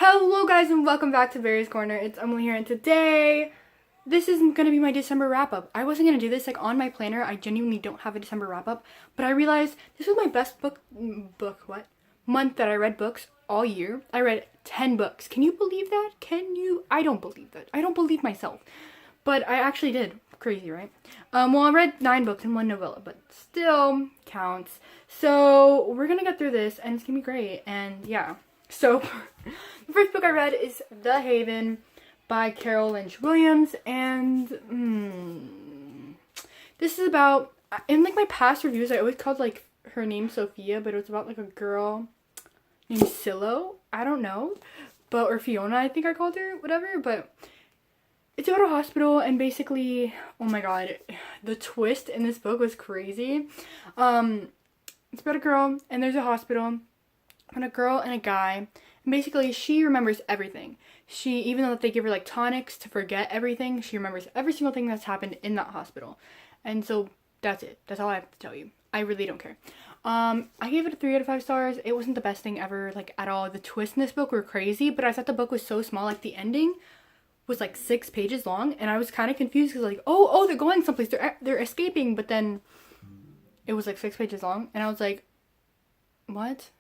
Hello guys and welcome back to Barry's Corner. It's Emily here, and today this is going to be my December wrap-up. I wasn't going to do this like on my planner. I genuinely don't have a December wrap-up, but I realized this was my best month that I read books all year. I read 10 books. Can you believe that? Can you? I don't believe that. I don't believe myself. But I actually did. Crazy, right? Well, I read 9 books and 1 novella, but still counts. So we're going to get through this and it's going to be great. And yeah. So the first book I read is DeHaven by Carol Lynch Williams, and this is about, in like my past reviews I always called like her name Sophia, but it was about like a girl named Silo, I don't know, but, or Fiona I think I called her, whatever, but it's about a hospital, and basically, oh my god, the twist in this book was crazy. It's about a girl, and there's a hospital, and a girl and a guy, and basically she remembers everything. She, even though they give her like tonics to forget everything, she remembers every single thing that's happened in that hospital. And so that's it. That's all I have to tell you. I really don't care. I gave it a 3 out of 5 stars. It wasn't the best thing ever, like at all. The twists in this book were crazy, but I thought the book was so small. Like the ending was like 6 pages long, and I was kind of confused because like, oh, they're going someplace. They're escaping, but then it was like 6 pages long, and I was like, what?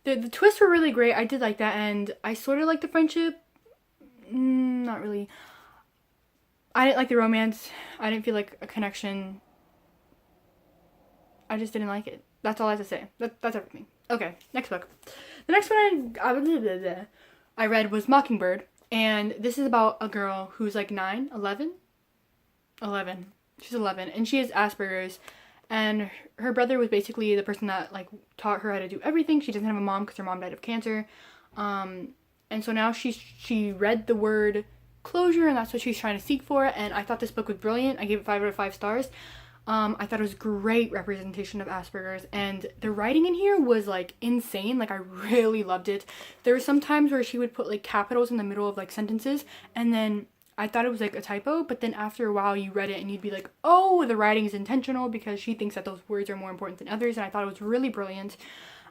The twists were really great. I did like that, and I sort of liked the friendship. Not really. I didn't like the romance. I didn't feel like a connection. I just didn't like it. That's all I have to say. That's everything. Okay, next book. The next one I read was Mockingbird, and this is about a girl who's like 11. She's 11, and she has Asperger's. And her brother was basically the person that like taught her how to do everything. She doesn't have a mom because her mom died of cancer. And so now she read the word closure, and that's what she's trying to seek for. And I thought this book was brilliant. I gave it 5 out of 5 stars. I thought it was great representation of Asperger's, and the writing in here was like insane. Like I really loved it. There were some times where she would put like capitals in the middle of like sentences, and then I thought it was like a typo, but then after a while you read it and you'd be like, oh, the writing is intentional because she thinks that those words are more important than others, and I thought it was really brilliant.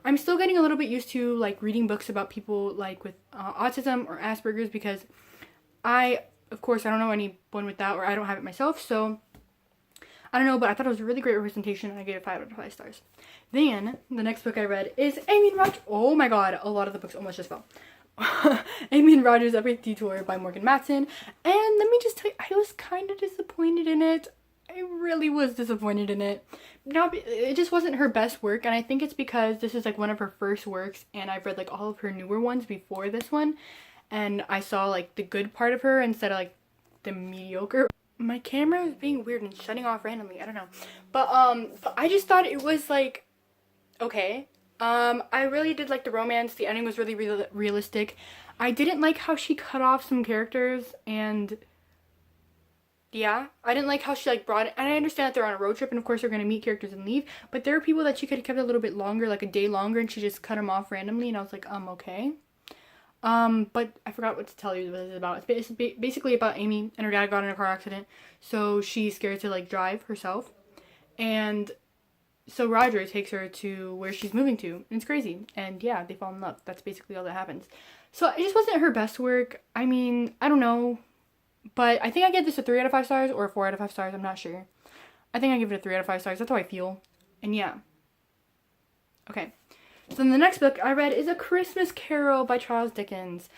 I'm still getting a little bit used to like reading books about people like with autism or Asperger's, because of course I don't know anyone with that, or I don't have it myself, so I don't know, but I thought it was a really great representation, and I gave it 5 out of 5 stars. Then the next book I read is Amy and Roger. Oh my god, a lot of the books almost just fell. Amy and Roger's Epic Detour by Morgan Matson, and let me just tell you, I was kind of disappointed in it. I really was disappointed in it. It just wasn't her best work, and I think it's because this is like one of her first works, and I've read like all of her newer ones before this one, and I saw like the good part of her instead of like the mediocre. My camera is being weird and shutting off randomly, I don't know, but I just thought it was like okay. I really did like the romance. The ending was really realistic. I didn't like how she cut off some characters, and yeah, I didn't like how she like brought it. And I understand that they're on a road trip, and of course they're going to meet characters and leave, but there are people that she could have kept a little bit longer, like a day longer, and she just cut them off randomly, and I was like, okay. But I forgot what to tell you what it's about. It's basically about Amy and her dad got in a car accident, so she's scared to like drive herself, and so Roger takes her to where she's moving to, and it's crazy, and yeah, they fall in love. That's basically all that happens. So it just wasn't her best work. I mean, I don't know, but I think I gave this a 3 out of 5 stars or a 4 out of 5 stars, I'm not sure. I think I give it a 3 out of 5 stars, that's how I feel, and yeah. Okay, so then the next book I read is A Christmas Carol by Charles Dickens.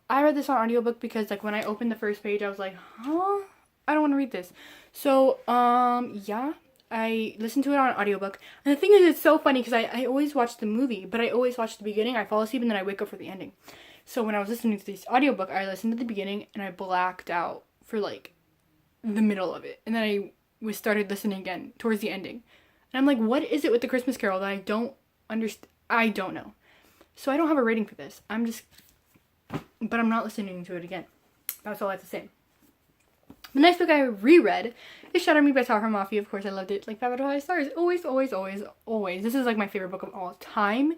I read this on audiobook because like when I opened the first page I was like, huh? I don't want to read this. So, yeah. I listened to it on audiobook, and the thing is, it's so funny because I always watch the movie, but I always watch the beginning, I fall asleep, and then I wake up for the ending. So when I was listening to this audiobook, I listened to the beginning, and I blacked out for like the middle of it, and then I started listening again towards the ending, and I'm like, what is it with the Christmas Carol that I don't understand? I don't know. So I don't have a rating for this. But I'm not listening to it again. That's all I have to say. The next book I reread is Shatter Me by Tower Mafia. Of course, I loved it. Like 5 out of 5 stars. Always, always, always, always. This is like my favorite book of all time.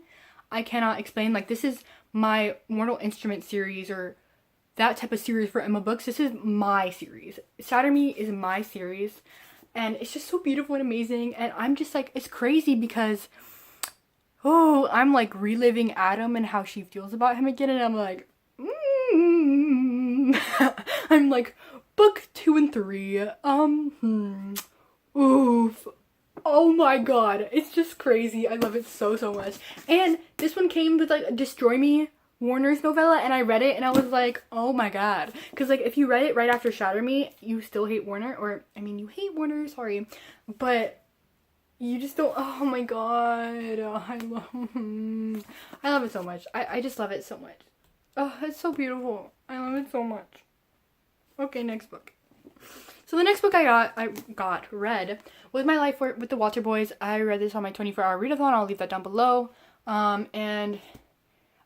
I cannot explain. Like, this is my Mortal Instrument series, or that type of series for Emma books. This is my series. Shatter Me is my series. And it's just so beautiful and amazing. And I'm just like, it's crazy because, oh, I'm like reliving Adam and how she feels about him again. And I'm like, I'm like book 2 and 3. Oof. Oh my god, it's just crazy. I love it so much. And this one came with like a Destroy Me Warner's novella, and I read it and I was like, oh my god. Because like if you read it right after Shatter Me, you still hate Warner, or I mean you hate Warner, sorry, but you just don't. Oh my god, oh, I love it so much. I just love it so much. Oh, it's so beautiful. I love it so much. Okay, next book. So the next book I read was My Life with the Walter Boys. I read this on my 24-hour readathon. I'll leave that down below. And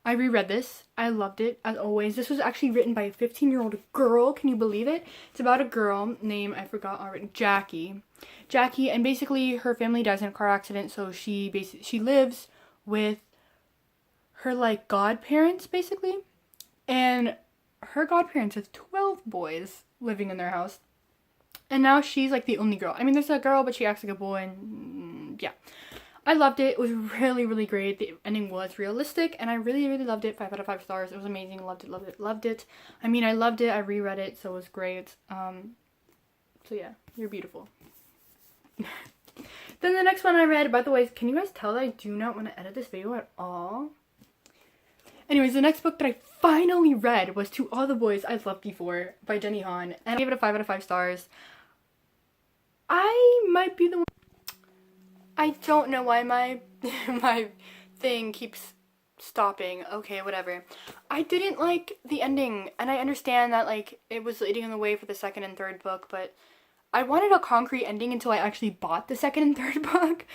I reread this. I loved it, as always. This was actually written by a 15-year-old girl. Can you believe it? It's about a girl named, I forgot already, Jackie. Jackie, and basically her family dies in a car accident, so she lives with her, like, godparents, basically. And her godparents have 12 boys living in their house. And now she's like the only girl. I mean, there's a girl, but she acts like a boy, and yeah. I loved it. It was really, really great. The ending was realistic, and I really, really loved it. 5 out of 5 stars. It was amazing. Loved it, loved it, loved it. I mean, I loved it. I reread it, so it was great. So yeah, you're beautiful. Then the next one I read, by the way, can you guys tell that I do not want to edit this video at all? Anyways, the next book that I finally read was To All the Boys I've Loved Before by Jenny Han, and I gave it a 5 out of 5 stars. I might be the one. I don't know why my thing keeps stopping. Okay, whatever. I didn't like the ending, and I understand that like it was leading in the way for the second and third book, but I wanted a concrete ending until I actually bought the second and third book.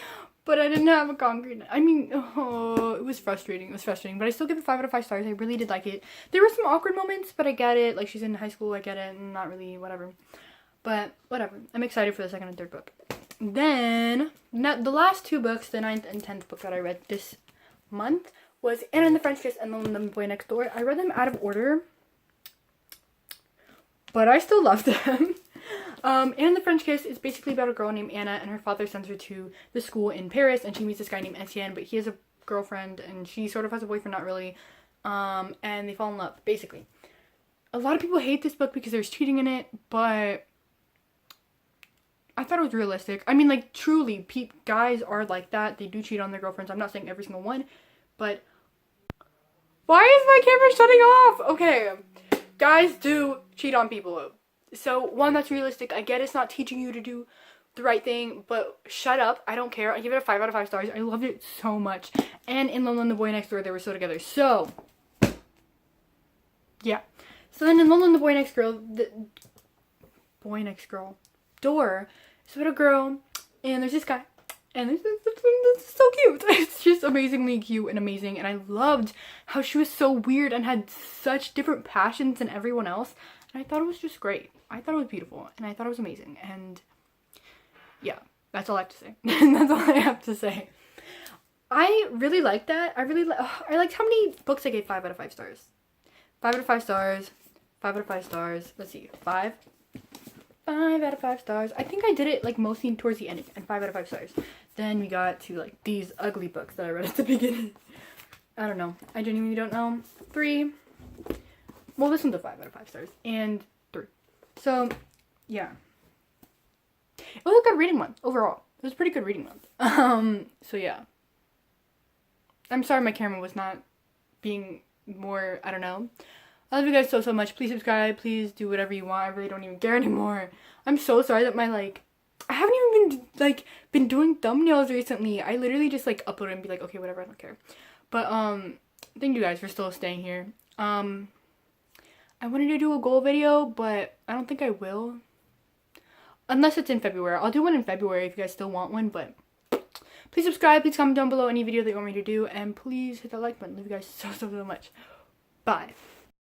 But I didn't have a concrete. I mean, oh, it was frustrating. It was frustrating. But I still give it 5 out of 5 stars. I really did like it. There were some awkward moments, but I get it. Like, she's in high school. I get it. And not really, whatever. But, whatever. I'm excited for the second and third book. Then, the last 2 books, the 9th and 10th book that I read this month, was Anna and the French Kiss and The Boy Next Door. I read them out of order, but I still loved them. Anna and the French Kiss is basically about a girl named Anna, and her father sends her to the school in Paris, and she meets this guy named Etienne, but he has a girlfriend, and she sort of has a boyfriend, not really, and they fall in love, basically. A lot of people hate this book because there's cheating in it, but I thought it was realistic. I mean, like, truly, guys are like that. They do cheat on their girlfriends. I'm not saying every single one, but why is my camera shutting off? Okay, guys do cheat on people. So, one, that's realistic. I get it's not teaching you to do the right thing, but shut up. I don't care. I give it a 5 out of 5 stars. I loved it so much. And in Lola and the Boy Next Door, they were so together. So, yeah. So then in Lola and the Boy Next Door, it's about a girl, and there's this guy, and this is so cute. It's just amazingly cute and amazing, and I loved how she was so weird and had such different passions than everyone else. I thought it was just great. I thought it was beautiful, and I thought it was amazing, and yeah, that's all I have to say. That's all I have to say. I really liked that. I liked how many books I gave 5 out of 5 stars. 5 out of 5 stars. 5 out of 5 stars. Let's see. 5 out of 5 stars. I think I did it like mostly towards the end, and 5 out of 5 stars. Then we got to like these ugly books that I read at the beginning. I don't know. I genuinely don't know. 3. Well, this one's a 5 out of 5 stars. And 3. So, yeah. It was a good reading month, overall. It was a pretty good reading month. So yeah. I'm sorry my camera was not being more, I don't know. I love you guys so much. Please subscribe. Please do whatever you want. I really don't even care anymore. I'm so sorry that my, like, I haven't even been doing thumbnails recently. I literally just, like, upload it and be like, okay, whatever, I don't care. But, thank you guys for still staying here. I wanted to do a goal video, but I don't think I will. Unless it's in February. I'll do one in February if you guys still want one, but please subscribe. Please comment down below any video that you want me to do, and please hit that like button. Love you guys so much. Bye.